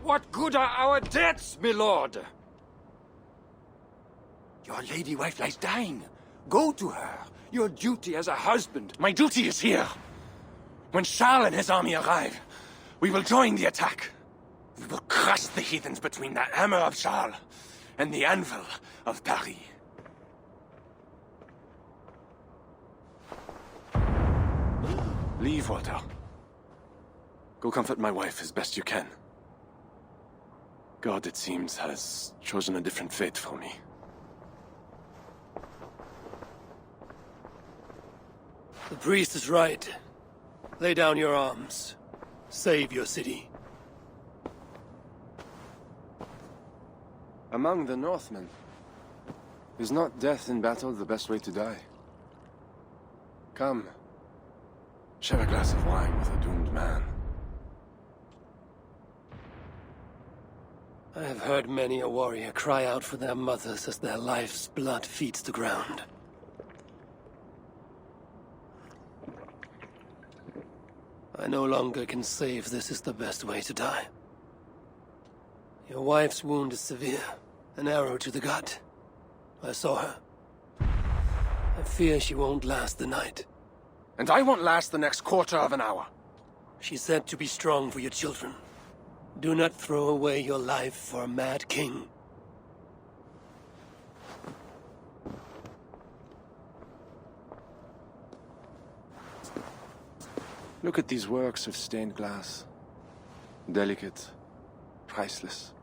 What good are our deaths, my lord? Your lady wife lies dying. Go to her. Your duty as a husband. My duty is here. When Charles and his army arrive, we will join the attack. We will crush the heathens between the hammer of Charles and the anvil of Paris. Leave, Walter. Go comfort my wife as best you can. God, it seems, has chosen a different fate for me. The priest is right. Lay down your arms. Save your city. Among the Northmen, is not death in battle the best way to die? Come, share a glass of wine with a doomed man. I have heard many a warrior cry out for their mothers as their life's blood feeds the ground. I no longer can say if this is the best way to die. Your wife's wound is severe. An arrow to the gut. I saw her. I fear she won't last the night. And I won't last the next quarter of an hour. She said to be strong for your children. Do not throw away your life for a mad king. Look at these works of stained glass. Delicate, priceless.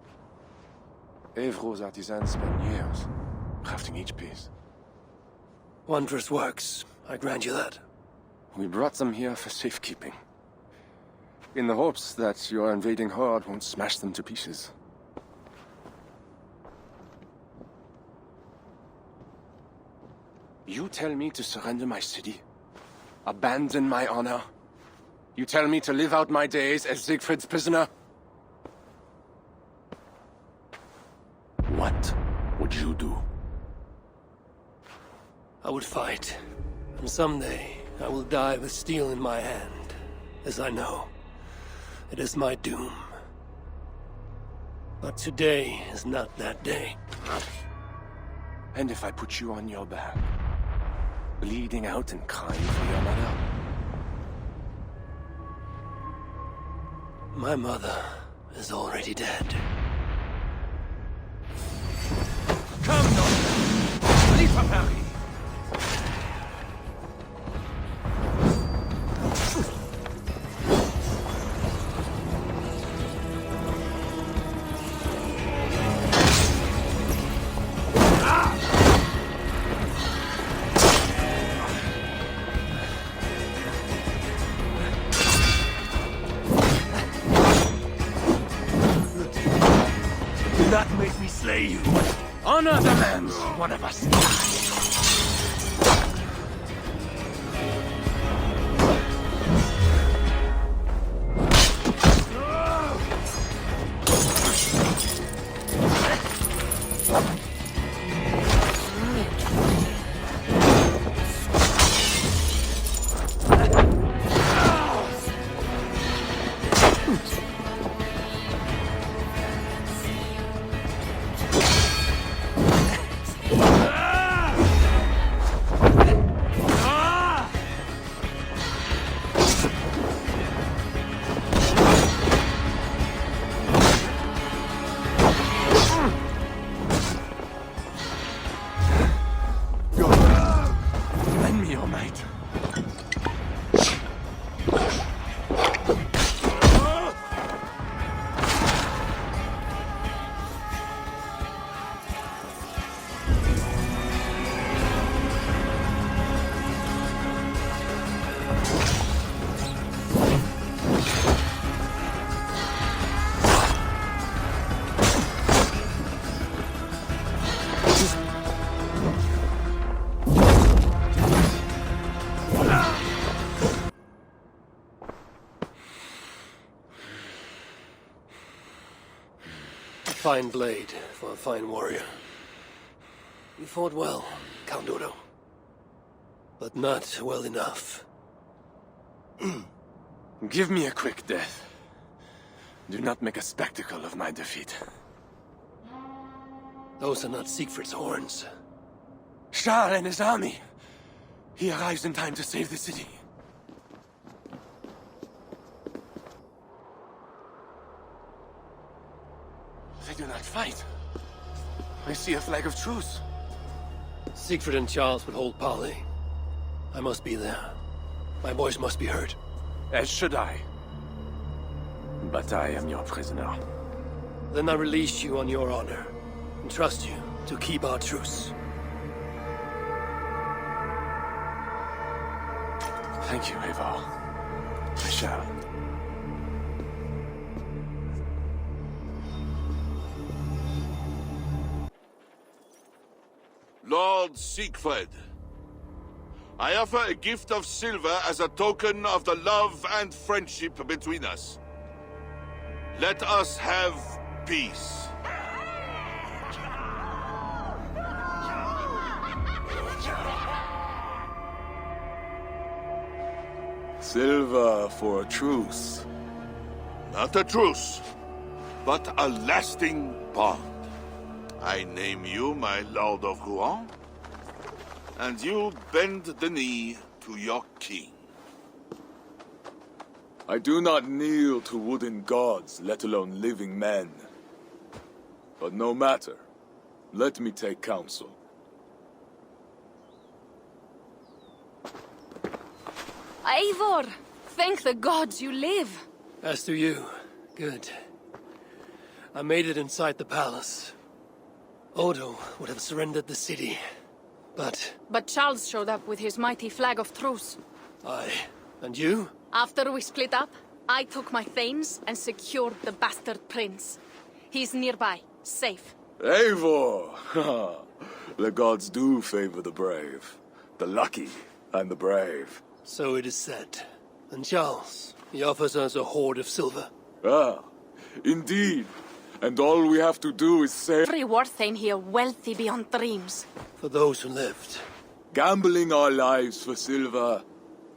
Evro's artisans spent years crafting each piece. Wondrous works, I grant you that. We brought them here for safekeeping, in the hopes that your invading horde won't smash them to pieces. You tell me to surrender my city, abandon my honor. You tell me to live out my days as Sigfred's prisoner. What would you do? I would fight, and someday I will die with steel in my hand, as I know. It is my doom. But today is not that day. And if I put you on your back, bleeding out and crying for your mother? My mother is already dead. Come, Northmen! Leave for Paris! Do not make me slay you. Honor demands one of us. Fine blade for a fine warrior. You fought well, Count Odo. But not well enough. Give me a quick death. Do not make a spectacle of my defeat. Those are not Sigfrid's horns. Charles and his army. He arrives in time to save the city. They do not fight. I see a flag of truce. Sigfrid and Charles would hold parley. I must be there. My boys must be heard. As should I. But I am your prisoner. Then I release you on your honor, and trust you to keep our truce. Thank you, Eivor. I shall. Lord Sigfred, I offer a gift of silver as a token of the love and friendship between us. Let us have peace. Silver for a truce. Not a truce, but a lasting bond. I name you my Lord of Rouen, and you bend the knee to your king. I do not kneel to wooden gods, let alone living men. But no matter. Let me take counsel. Eivor! Thank the gods you live! As do you. Good. I made it inside the palace. Odo would have surrendered the city, but... But Charles showed up with his mighty flag of truce. And you? After we split up, I took my thanes and secured the bastard prince. He's nearby, safe. Eivor! The gods do favor the brave. The lucky and the brave. So it is said. And Charles, he offers us a hoard of silver. Ah, indeed. And all we have to do is say... Every war thane here wealthy beyond dreams. For those who lived. Gambling our lives for silver,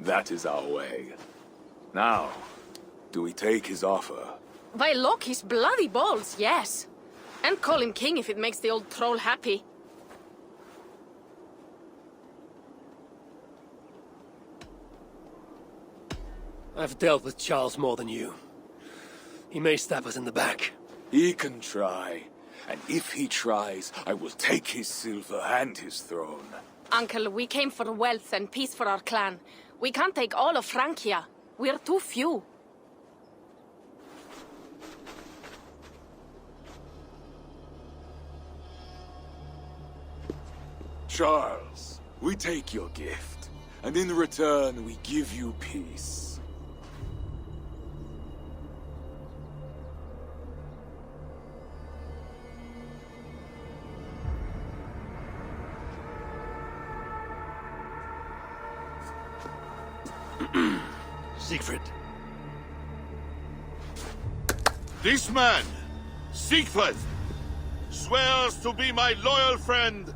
that is our way. Now, do we take his offer? By look, his bloody balls, yes. And call him king if it makes the old troll happy. I've dealt with Charles more than you. He may stab us in the back. He can try. And if he tries, I will take his silver and his throne. Uncle, we came for wealth and peace for our clan. We can't take all of Francia. We're too few. Charles, we take your gift, and in return we give you peace. Sigfrid. This man, Sigfred, swears to be my loyal friend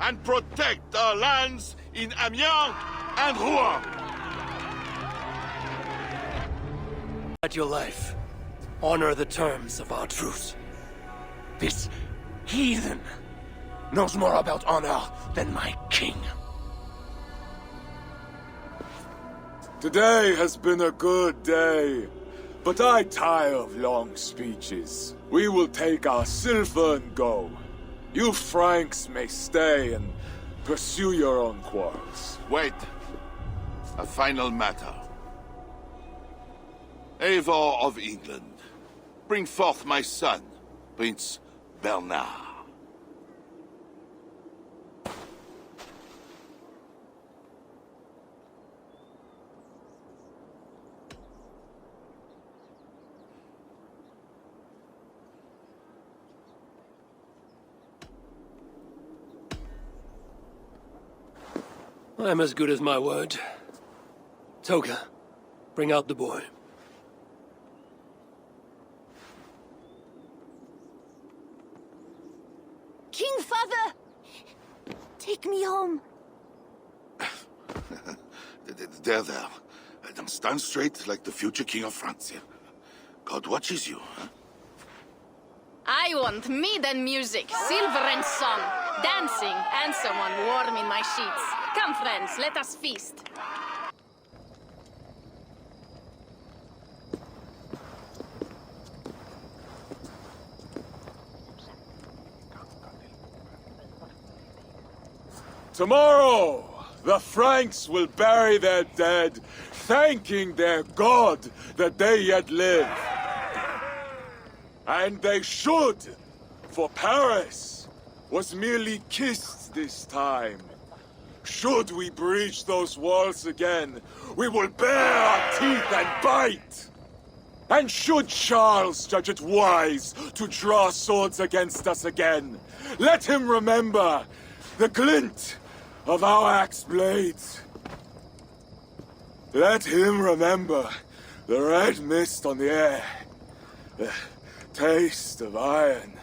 and protect our lands in Amiens and Rouen. At your life, honor the terms of our truce. This heathen knows more about honor than my king. Today has been a good day, but I tire of long speeches. We will take our silver and go. You Franks may stay and pursue your own quarrels. Wait. A final matter. Eivor of England, bring forth my son, Prince Bernard. I'm as good as my word. Toga, bring out the boy. King Father! Take me home. There. Now stand straight like the future king of France. God watches you, huh? I want mead and music, silver and song, dancing, and someone warm in my sheets. Come, friends, let us feast. Tomorrow, the Franks will bury their dead, thanking their god that they yet live. And they should, for Paris was merely kissed this time. Should we breach those walls again, we will bare our teeth and bite. And should Charles judge it wise to draw swords against us again, let him remember the glint of our axe blades. Let him remember the red mist on the air, the taste of iron.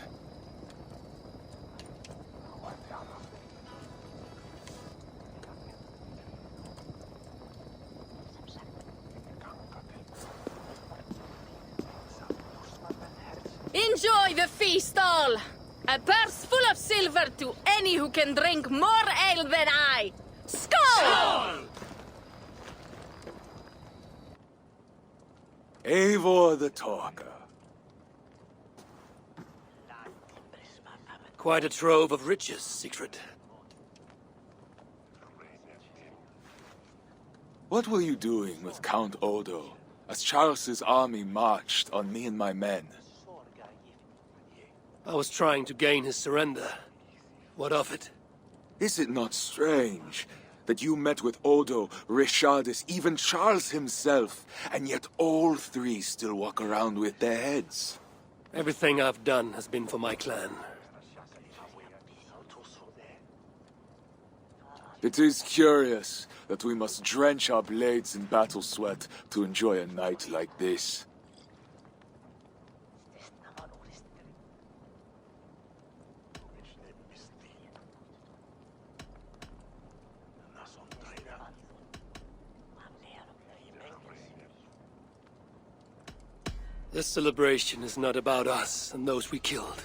Enjoy the feast all! A purse full of silver to any who can drink more ale than I! Skål! Eivor the Talker. Quite a trove of riches, Sigfred. What were you doing with Count Odo as Charles's army marched on me and my men? I was trying to gain his surrender. What of it? Is it not strange that you met with Odo, Richardus, even Charles himself, and yet all three still walk around with their heads? Everything I've done has been for my clan. It is curious that we must drench our blades in battle sweat to enjoy a night like this. This celebration is not about us and those we killed.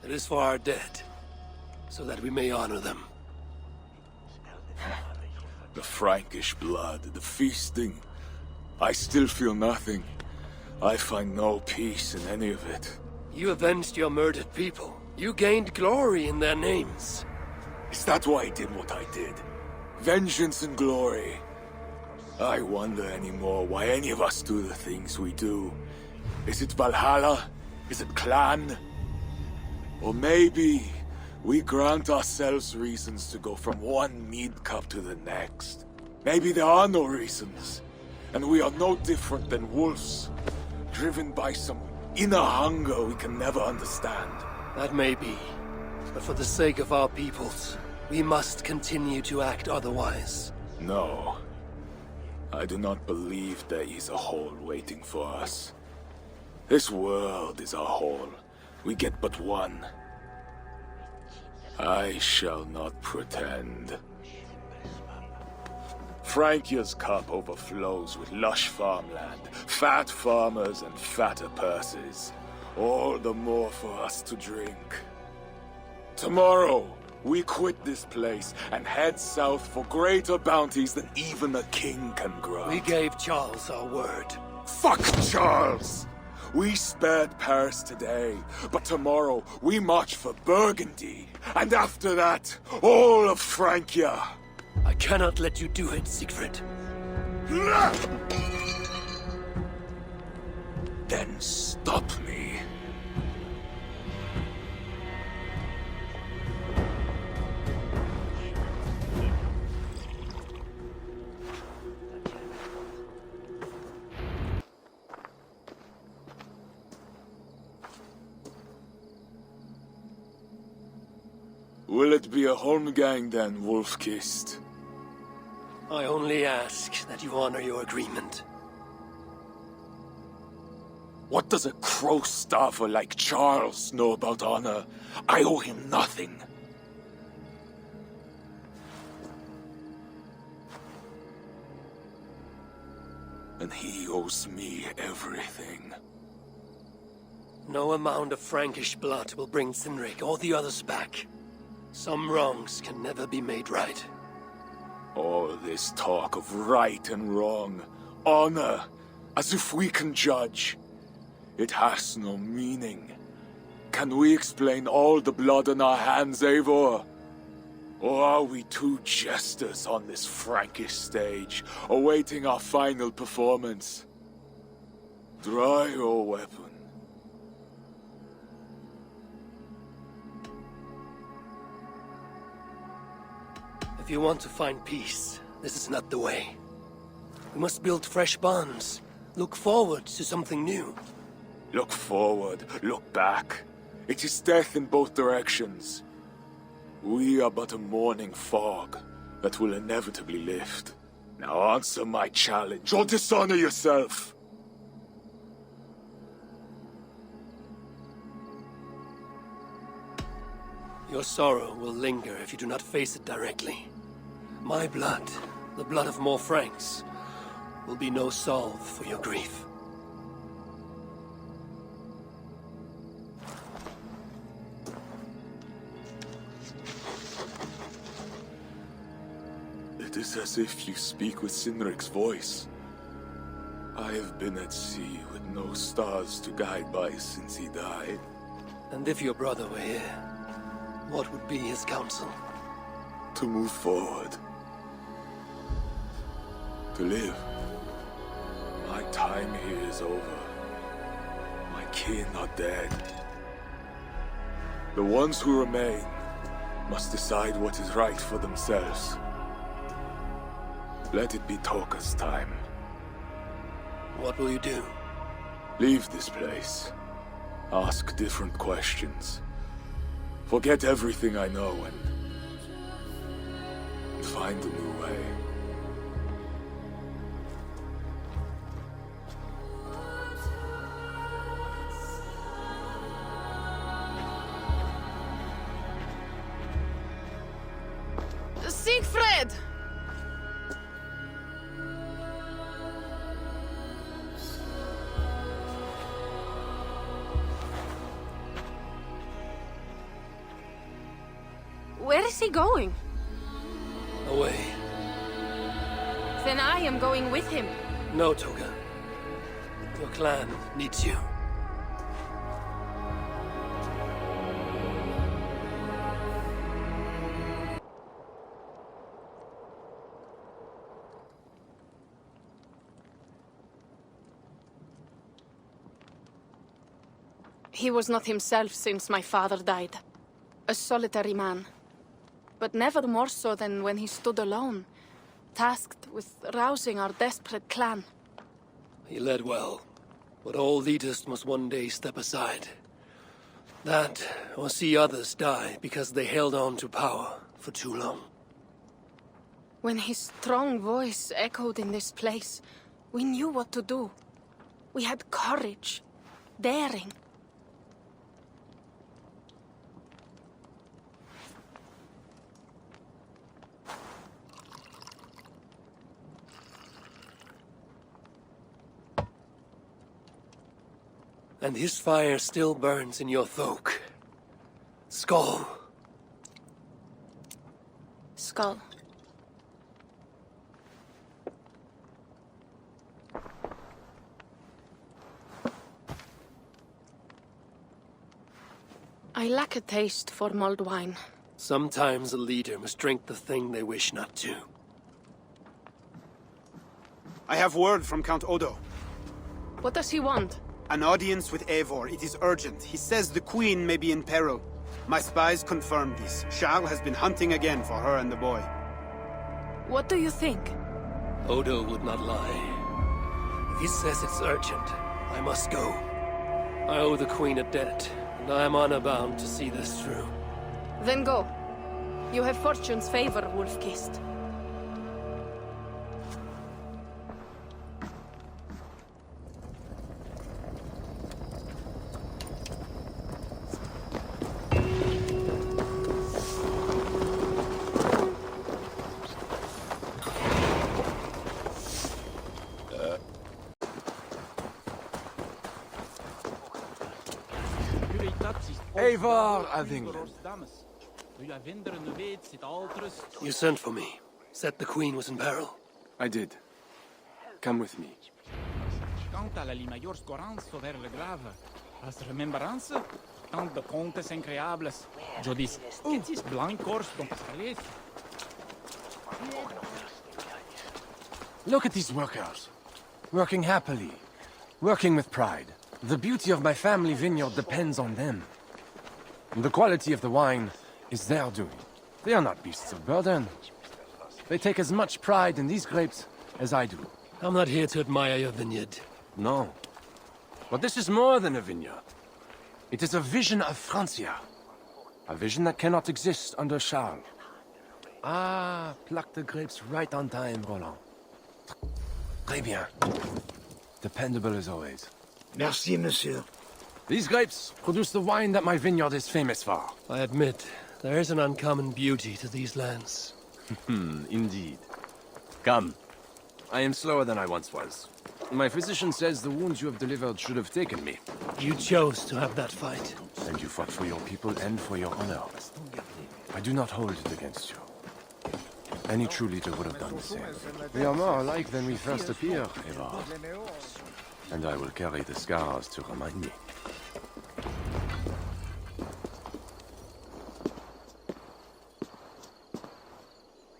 It is for our dead, so that we may honor them. The Frankish blood, the feasting. I still feel nothing. I find no peace in any of it. You avenged your murdered people. You gained glory in their names. Is that why I did what I did? Vengeance and glory. I wonder anymore why any of us do the things we do. Is it Valhalla? Is it clan? Or maybe we grant ourselves reasons to go from one mead cup to the next. Maybe there are no reasons, and we are no different than wolves, driven by some inner hunger we can never understand. That may be, but for the sake of our peoples, we must continue to act otherwise. No. I do not believe there is a hole waiting for us. This world is our hole. We get but one. I shall not pretend. Frankia's cup overflows with lush farmland, fat farmers and fatter purses. All the more for us to drink. Tomorrow, we quit this place and head south for greater bounties than even a king can grant. We gave Charles our word. Fuck Charles! We spared Paris today, but tomorrow we march for Burgundy. And after that, all of Francia. I cannot let you do it, Sigfred. Then stop me. Will it be a holmgang then, Wolf-Kissed? I only ask that you honor your agreement. What does a crow-starver like Charles know about honor? I owe him nothing. And he owes me everything. No amount of Frankish blood will bring Cynric or the others back. Some wrongs can never be made right. All this talk of right and wrong, honor, as if we can judge. It has no meaning. Can we explain all the blood on our hands, Eivor? Or are we two jesters on this Frankish stage, awaiting our final performance? Draw your weapon. If you want to find peace, this is not the way. We must build fresh bonds. Look forward to something new. Look forward, look back. It is death in both directions. We are but a morning fog that will inevitably lift. Now answer my challenge, or dishonor yourself! Your sorrow will linger if you do not face it directly. My blood, the blood of more Franks, will be no salve for your grief. It is as if you speak with Cynric's voice. I have been at sea with no stars to guide by since he died. And if your brother were here, what would be his counsel? To move forward. To live. My time here is over. My kin are dead. The ones who remain must decide what is right for themselves. Let it be Toka's time. What will you do? Leave this place. Ask different questions. Forget everything I know and find a new way. Sigfred! Where is he going? Away. Then I am going with him. No, Toga. Your clan needs you. He was not himself since my father died. A solitary man. But never more so than when he stood alone, tasked with rousing our desperate clan. He led well, but all leaders must one day step aside. That, or see others die because they held on to power for too long. When his strong voice echoed in this place, we knew what to do. We had courage, daring. And his fire still burns in your thoque. Skull. Skull. I lack a taste for mulled wine. Sometimes a leader must drink the thing they wish not to. I have word from Count Odo. What does he want? An audience with Eivor. It is urgent. He says the Queen may be in peril. My spies confirm this. Charles has been hunting again for her and the boy. What do you think? Odo would not lie. If he says it's urgent, I must go. I owe the Queen a debt, and I am honor-bound to see this through. Then go. You have fortune's favor, Wolf-Kissed. Eivor of England. You sent for me. Said the Queen was in peril. I did. Come with me. Quant à la limailleur scorance vers le grave, as remembrança, tant de contes incréables, je dis, qu'est-ce blanc corse dont parler? Look at these workers. Working happily. Working with pride. The beauty of my family vineyard depends on them. The quality of the wine is their doing. They are not beasts of burden. They take as much pride in these grapes as I do. I'm not here to admire your vineyard. No. But this is more than a vineyard. It is a vision of Francia. A vision that cannot exist under Charles. Ah, pluck the grapes right on time, Roland. Très bien. Dependable as always. Merci, monsieur. These grapes produce the wine that my vineyard is famous for. I admit, there is an uncommon beauty to these lands. Indeed. Come. I am slower than I once was. My physician says the wounds you have delivered should have taken me. You chose to have that fight. And you fought for your people and for your honor. I do not hold it against you. Any true leader would have done the same. We are more alike than we first appear, Eivor. And I will carry the scars to remind me.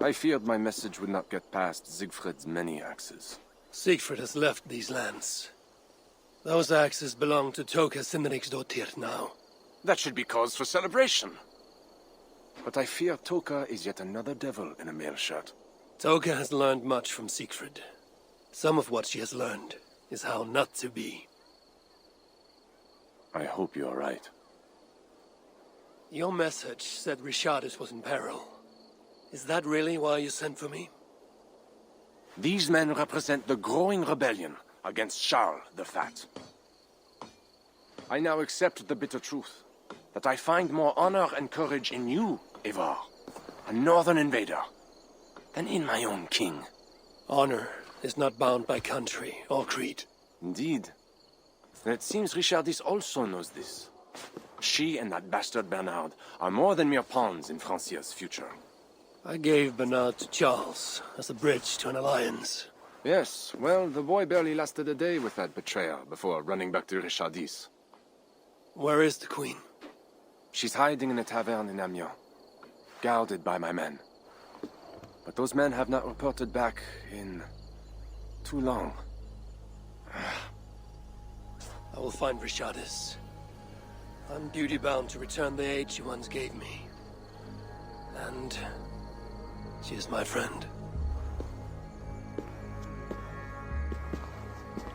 I feared my message would not get past Sigfred's many axes. Sigfred has left these lands. Those axes belong to Toka Sinriksdottir now. That should be cause for celebration. But I fear Toka is yet another devil in a mail shirt. Toka has learned much from Sigfred. Some of what she has learned is how not to be. I hope you are right. Your message said Richardus was in peril. Is that really why you sent for me? These men represent the growing rebellion against Charles the Fat. I now accept the bitter truth that I find more honor and courage in you, Eivor, a northern invader, than in my own king. Honor is not bound by country or creed. Indeed. And it seems Richardis also knows this. She and that bastard Bernard are more than mere pawns in Francia's future. I gave Bernard to Charles as a bridge to an alliance. Yes, well, the boy barely lasted a day with that betrayer before running back to Richardis. Where is the Queen? She's hiding in a tavern in Amiens, guarded by my men. But those men have not reported back in too long. I will find Richardis. I'm duty-bound to return the aid she once gave me. And she is my friend.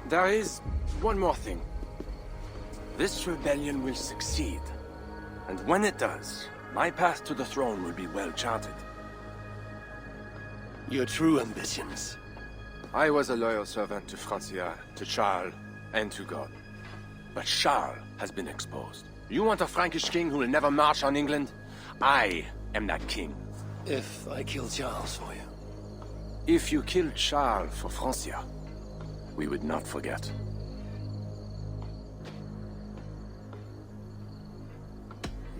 There is one more thing. This rebellion will succeed. And when it does, my path to the throne will be well charted. Your true ambitions. I was a loyal servant to Francia, to Charles, and to God. But Charles has been exposed. You want a Frankish king who will never march on England? I am that king. If I kill Charles for you. If you killed Charles for Francia, we would not forget.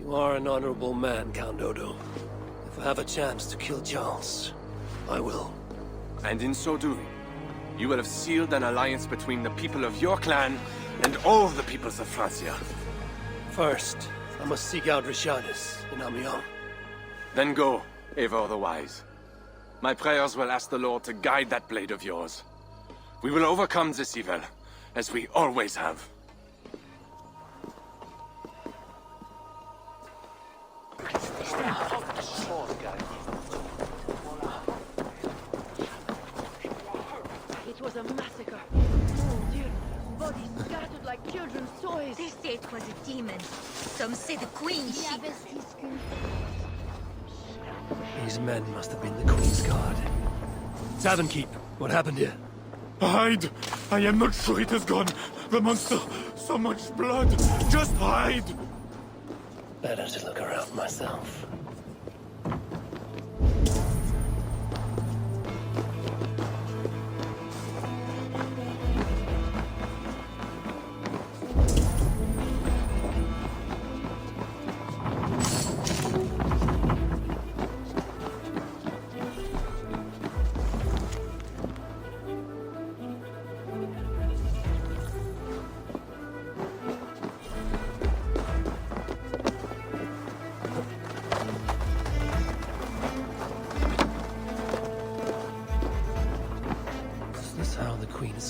You are an honorable man, Count Odo. If I have a chance to kill Charles, I will. And in so doing, you will have sealed an alliance between the people of your clan and all the peoples of Francia. First, I must seek out Richardis in Amiens. Then go, Eivor the Wise. My prayers will ask the Lord to guide that blade of yours. We will overcome this evil, as we always have. It was a massacre. Oh dear, bodies scattered like children's toys. They say it was a demon. Some say the Queen, These men must have been the Queen's guard. Tavern Keep, what happened here? Hide! I am not sure it has gone. The monster, so much blood. Just hide! Better to look around myself.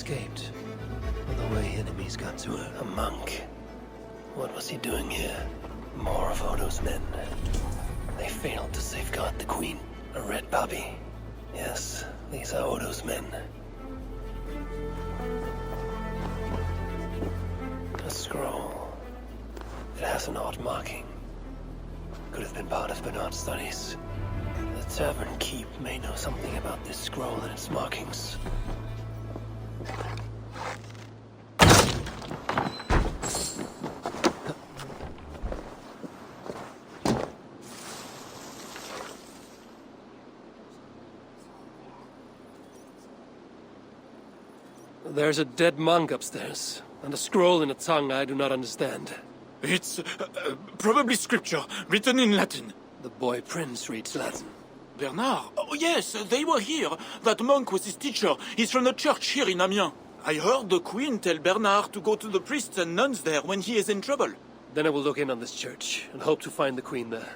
escaped. The way enemies got to her. A monk. What was he doing here? More of Odo's men. They failed to safeguard the queen. A red poppy. Yes, these are Odo's men. A scroll. It has an odd marking. Could have been part of Bernard's studies. The tavern keep may know something about this scroll and its markings. There's a dead monk upstairs, and a scroll in a tongue I do not understand. It's probably scripture, written in Latin. The boy prince reads Latin. Bernard? Oh, yes, they were here. That monk was his teacher. He's from the church here in Amiens. I heard the queen tell Bernard to go to the priests and nuns there when he is in trouble. Then I will look in on this church, and hope to find the queen there.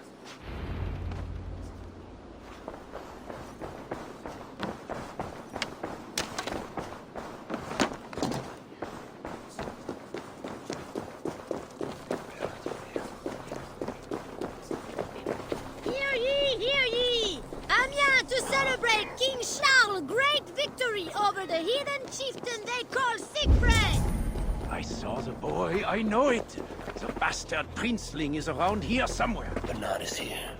King Charles' great victory over the heathen chieftain they call Sigfred! I saw the boy, I know it. The bastard princeling is around here somewhere. Bernard is here.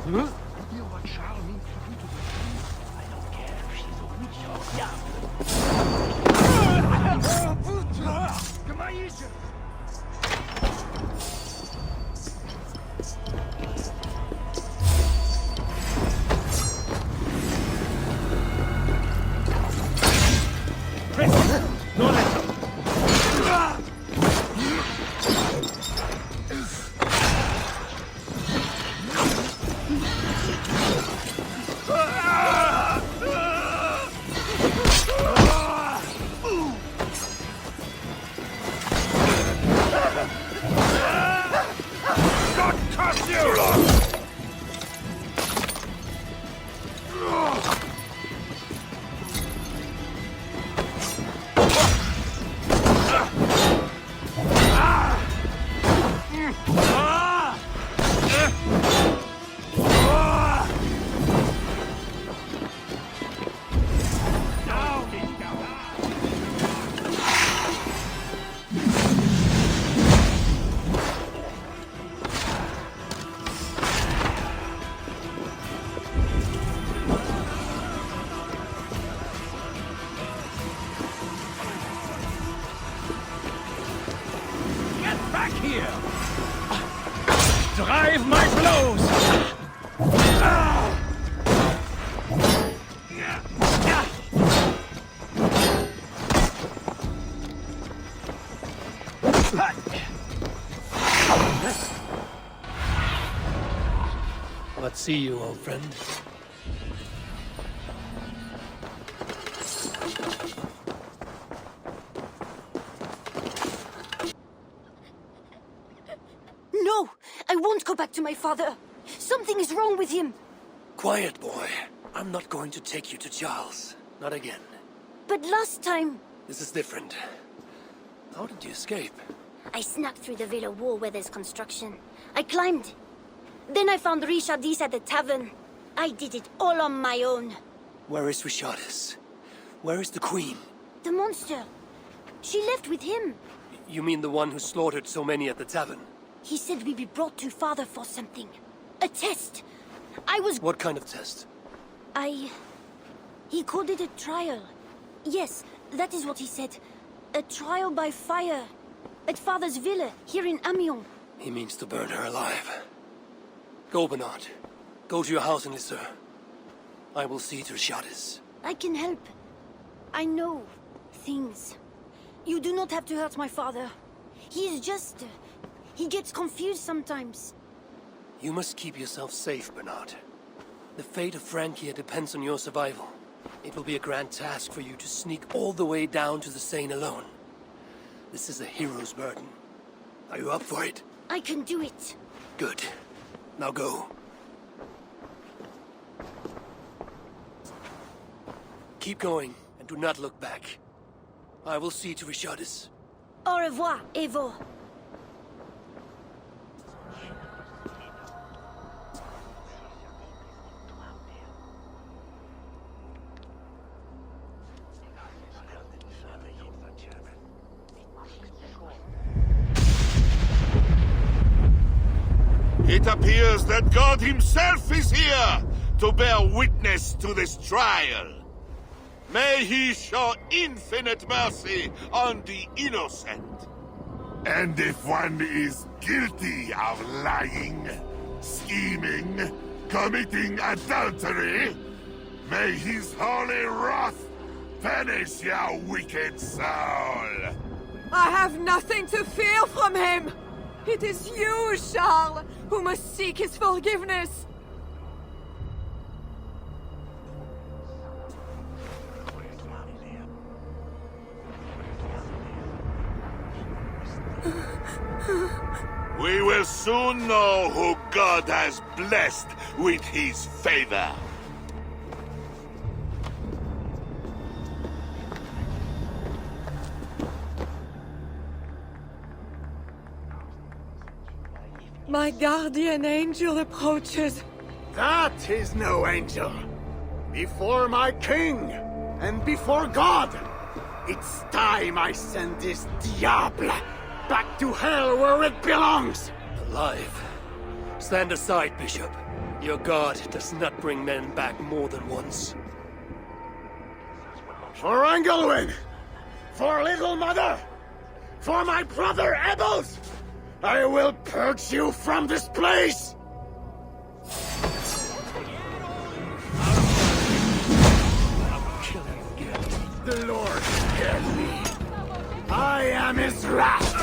Huh? You what Charles means to do to the queen? I don't care if she's a witch or diable. Come on, easy. Drive my blows! What see you, old friend? No! I won't go back to my father! Something is wrong with him! Quiet, boy. I'm not going to take you to Charles. Not again. But last time... This is different. How did you escape? I snuck through the villa wall where there's construction. I climbed. Then I found Richardis at the tavern. I did it all on my own. Where is Richardis? Where is the queen? The monster. She left with him. You mean the one who slaughtered so many at the tavern? He said we'd be brought to father for something. A test. I was... What kind of test? He called it a trial. Yes, that is what he said. A trial by fire. At father's villa, here in Amiens. He means to burn her alive. Go, Bernard. Go to your house in Lisseur. I will see to Richardis. I can help. I know things. You do not have to hurt my father. He is just... he gets confused sometimes. You must keep yourself safe, Bernard. The fate of Francia depends on your survival. It will be a grand task for you to sneak all the way down to the Seine alone. This is a hero's burden. Are you up for it? I can do it. Good. Now go. Keep going, and do not look back. I will see to Richardis. Au revoir, Eivor. It appears that God himself is here to bear witness to this trial. May he show infinite mercy on the innocent. And if one is guilty of lying, scheming, committing adultery, may his holy wrath punish your wicked soul. I have nothing to fear from him! It is you, Charles, who must seek his forgiveness! We will soon know who God has blessed with his favor. My guardian angel approaches. That is no angel. Before my king, and before God, it's time I send this diable back to hell where it belongs. Alive. Stand aside, Bishop. Your God does not bring men back more than once. For Engelwin! For Little Mother! For my brother Ebels! I will purge you from this place! The Lord scared me. I am his wrath!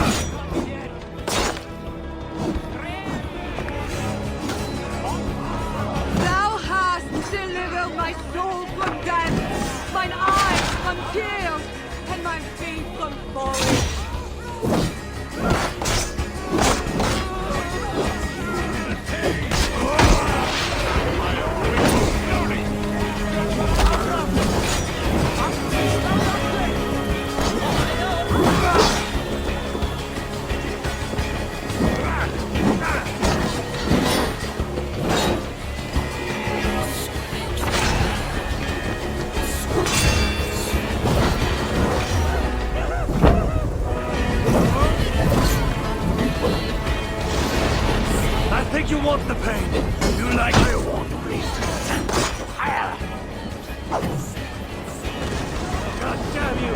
Thou hast delivered my soul from death, mine eyes from tears, and my feet from falling. I think you want the pain. You like I want me. God damn you!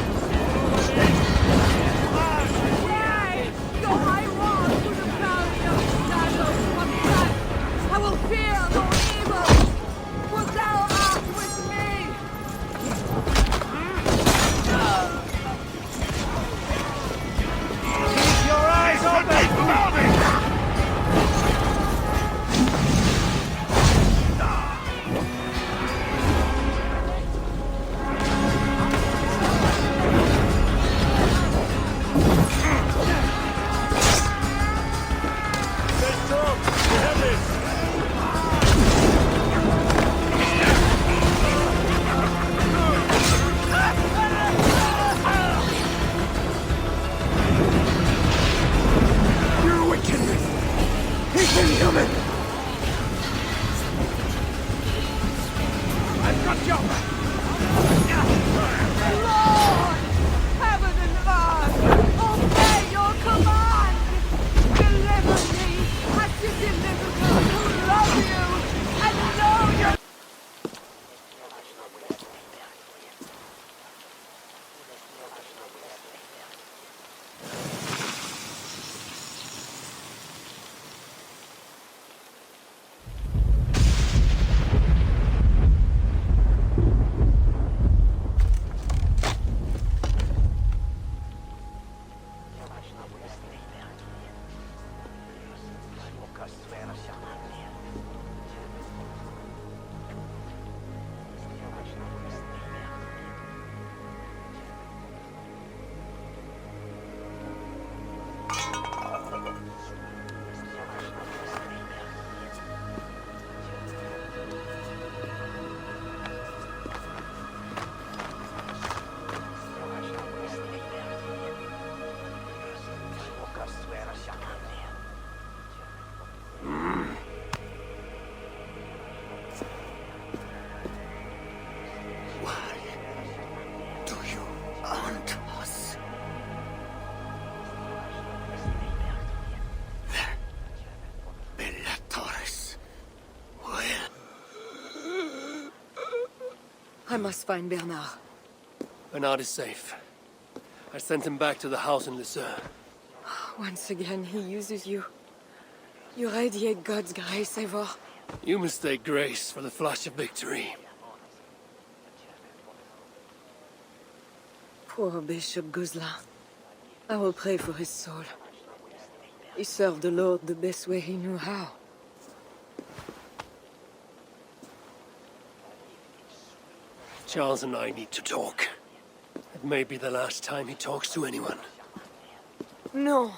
Yea! Though I walk through the valley of shadows of death, I will fear no evil, for thou art with me. Keep your eyes open! I must find Bernard. Bernard is safe. I sent him back to the house in Lucerne. Once again, he uses you. You radiate God's grace, Eivor. You mistake grace for the flash of victory. Poor Bishop Guzla. I will pray for his soul. He served the Lord the best way he knew how. Charles and I need to talk. It may be the last time he talks to anyone. No.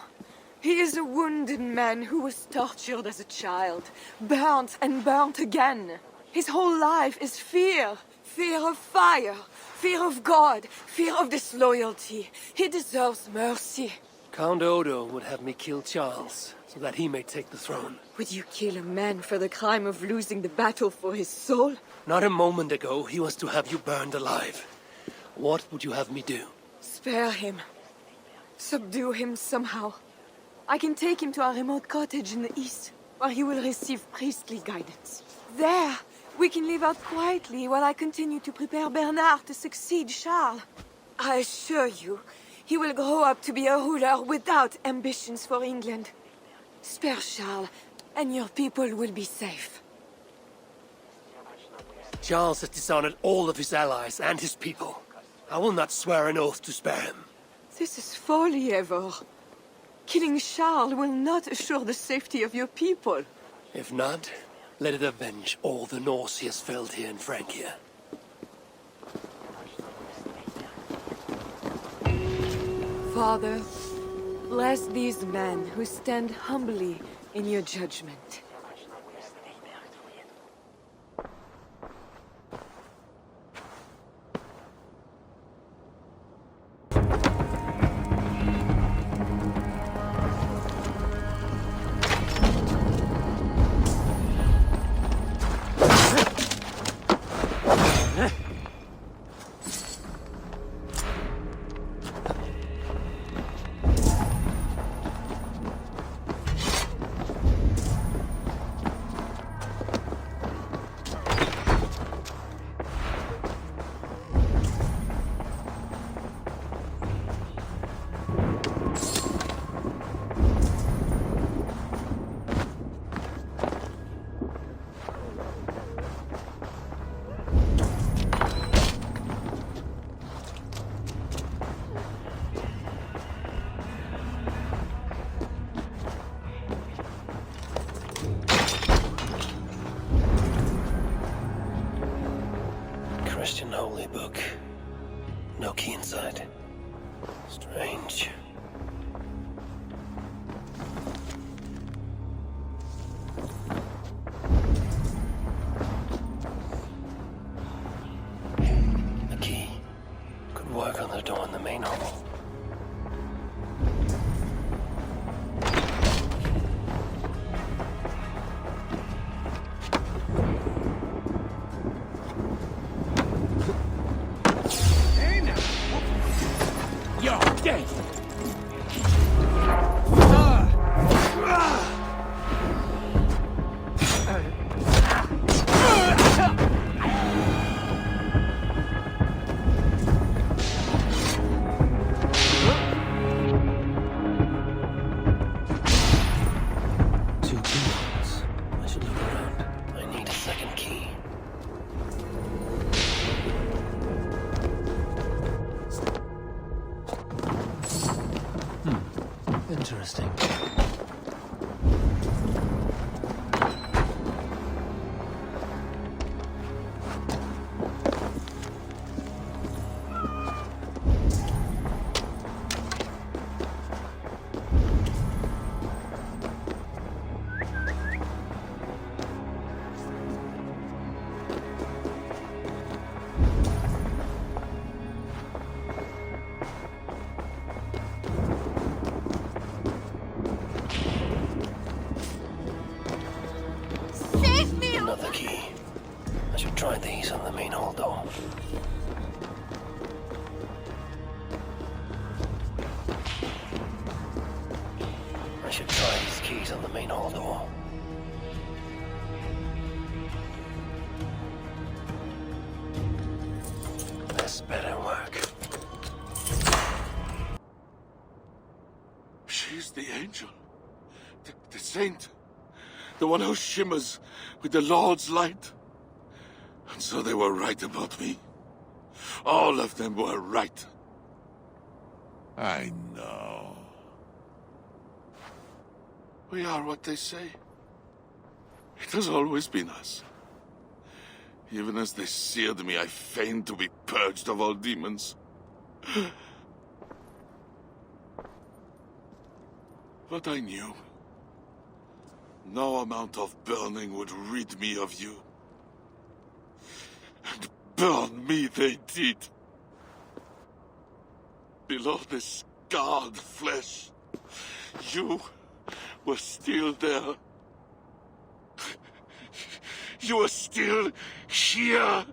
He is a wounded man who was tortured as a child, burnt and burnt again. His whole life is fear. Fear of fire, fear of God, fear of disloyalty. He deserves mercy. Count Odo would have me kill Charles, so that he may take the throne. Would you kill a man for the crime of losing the battle for his soul? Not a moment ago, he was to have you burned alive. What would you have me do? Spare him. Subdue him somehow. I can take him to our remote cottage in the east, where he will receive priestly guidance. There, we can live out quietly while I continue to prepare Bernard to succeed Charles. I assure you, he will grow up to be a ruler without ambitions for England. Spare Charles, and your people will be safe. Charles has dishonored all of his allies and his people. I will not swear an oath to spare him. This is folly, Eivor. Killing Charles will not assure the safety of your people. If not, let it avenge all the Norse he has felled here in Francia. Father, bless these men who stand humbly in your judgment. Christian holy book. No key inside. Strange. The key could work on the door in the main hall. Interesting. Another key. I should try these on the main hall door. I should try these keys on the main hall door. is the angel? The saint? The one who shimmers with the Lord's light? And so they were right about me. All of them were right. I know. We are what they say. It has always been us. Even as they seared me, I feigned to be purged of all demons. But I knew no amount of burning would rid me of you. And burn me they did. Below the scarred flesh, you were still there. You are still here.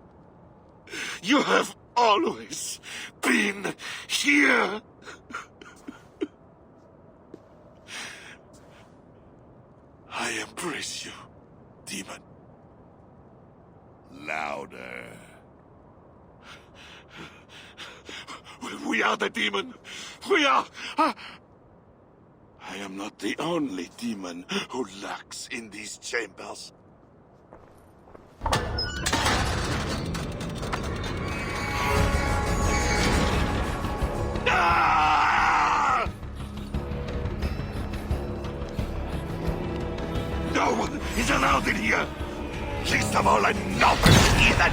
You have always been here. I embrace you, demon. Louder. We are the demon. We are... I am not the only demon who lurks in these chambers. Ah! No one is allowed in here. Least of all, I'm not an heathen.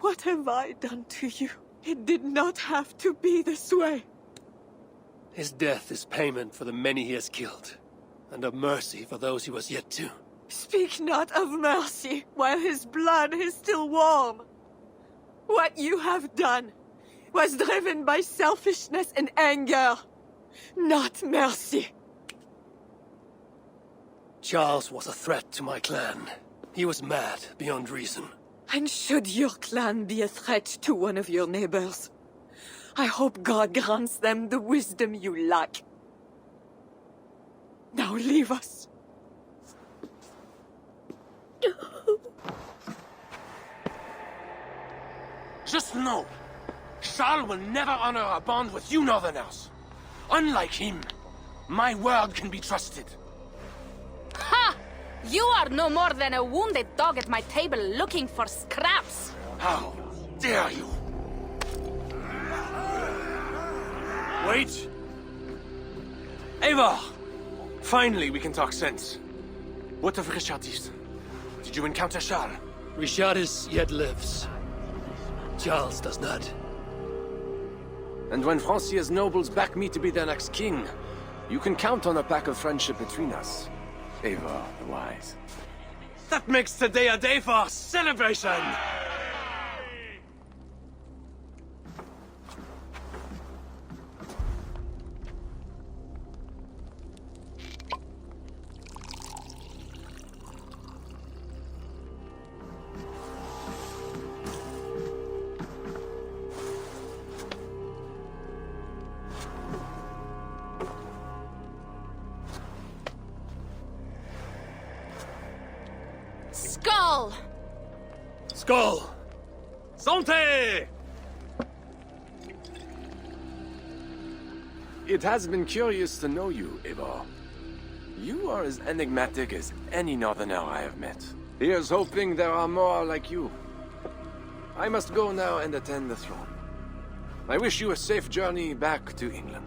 What have I done to you? It did not have to be this way. His death is payment for the many he has killed, and of mercy for those he was yet to. Speak not of mercy while his blood is still warm. What you have done was driven by selfishness and anger, not mercy. Charles was a threat to my clan. He was mad beyond reason. And should your clan be a threat to one of your neighbors, I hope God grants them the wisdom you lack. Now leave us. Just know, Charles will never honor a bond with you Northerners. Unlike him, my word can be trusted. Ha! You are no more than a wounded dog at my table looking for scraps. How dare you? Wait! Eivor! Finally, we can talk sense. What of Richardis? Did you encounter Charles? Richardis yet lives. Charles does not. And when Francia's nobles back me to be their next king, you can count on a pact of friendship between us. Eivor the Wise. That makes today a day for celebration! Skull! Skull! Santé! It has been curious to know you, Eivor. You are as enigmatic as any Northerner I have met. Here's hoping there are more like you. I must go now and attend the throne. I wish you a safe journey back to England.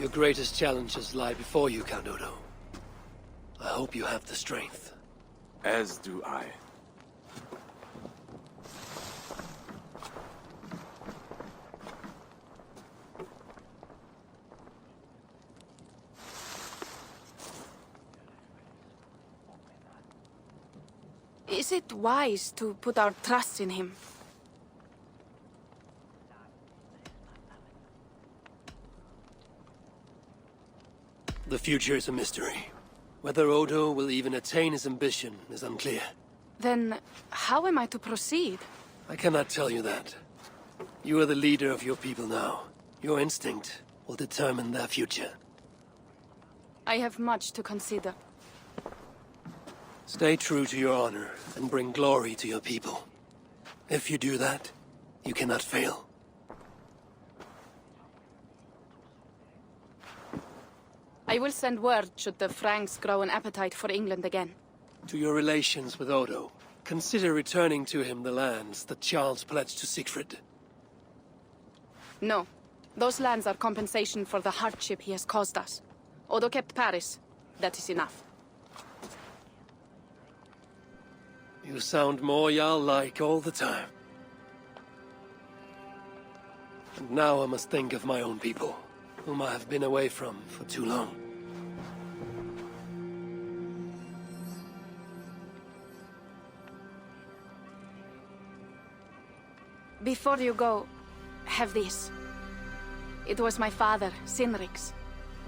Your greatest challenges lie before you, Count Odo. I hope you have the strength. As do I. Is it wise to put our trust in him? The future is a mystery. Whether Odo will even attain his ambition is unclear. Then, how am I to proceed? I cannot tell you that. You are the leader of your people now. Your instinct will determine their future. I have much to consider. Stay true to your honor and bring glory to your people. If you do that, you cannot fail. I will send word should the Franks grow an appetite for England again. To your relations with Odo, consider returning to him the lands that Charles pledged to Sigfred. No. Those lands are compensation for the hardship he has caused us. Odo kept Paris. That is enough. You sound more Jarl-like all the time. And now I must think of my own people, whom I have been away from for too long. Before you go, have this. It was my father, Sinrik's,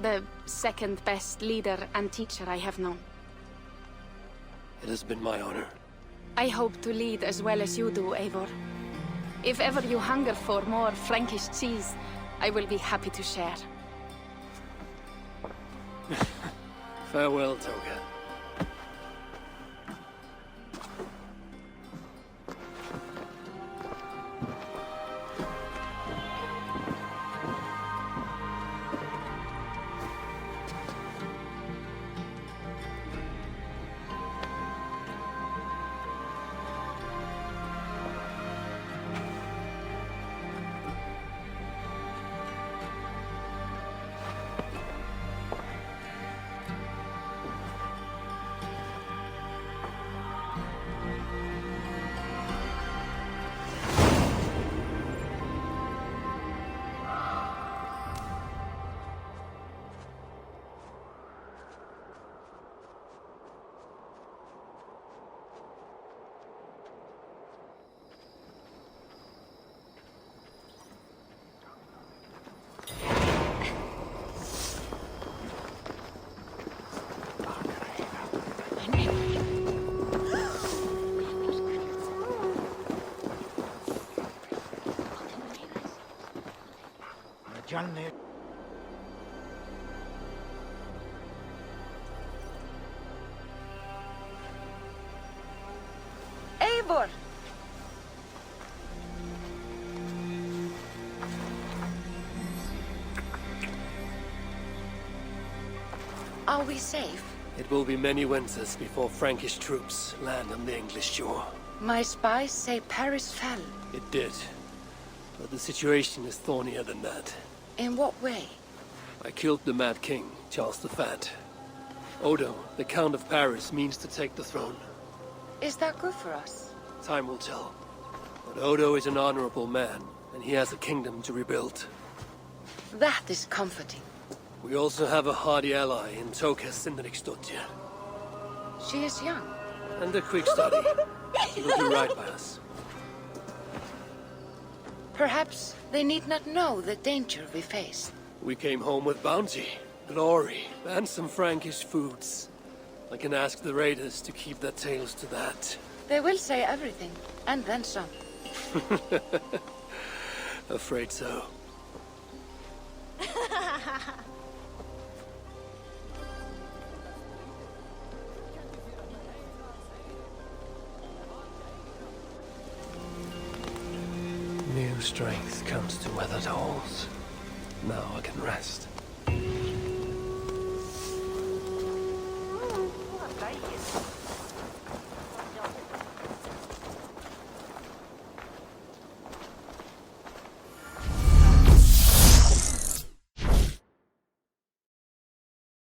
the second best leader and teacher I have known. It has been my honor. I hope to lead as well as you do, Eivor. If ever you hunger for more Frankish cheese, I will be happy to share. Farewell, Toga. Eivor! Are we safe? It will be many winters before Frankish troops land on the English shore. My spies say Paris fell. It did. But the situation is thornier than that. In what way? I killed the Mad King, Charles the Fat. Odo, the Count of Paris, means to take the throne. Is that good for us? Time will tell. But Odo is an honorable man, and he has a kingdom to rebuild. That is comforting. We also have a hardy ally in Toka Sindriksdottir. She is young. And a quick study. She will do right by us. Perhaps they need not know the danger we face. We came home with bounty, glory, and some Frankish foods. I can ask the raiders to keep their tails to that. They will say everything, and then some. Afraid so. New strength comes to weathered halls. Now I can rest.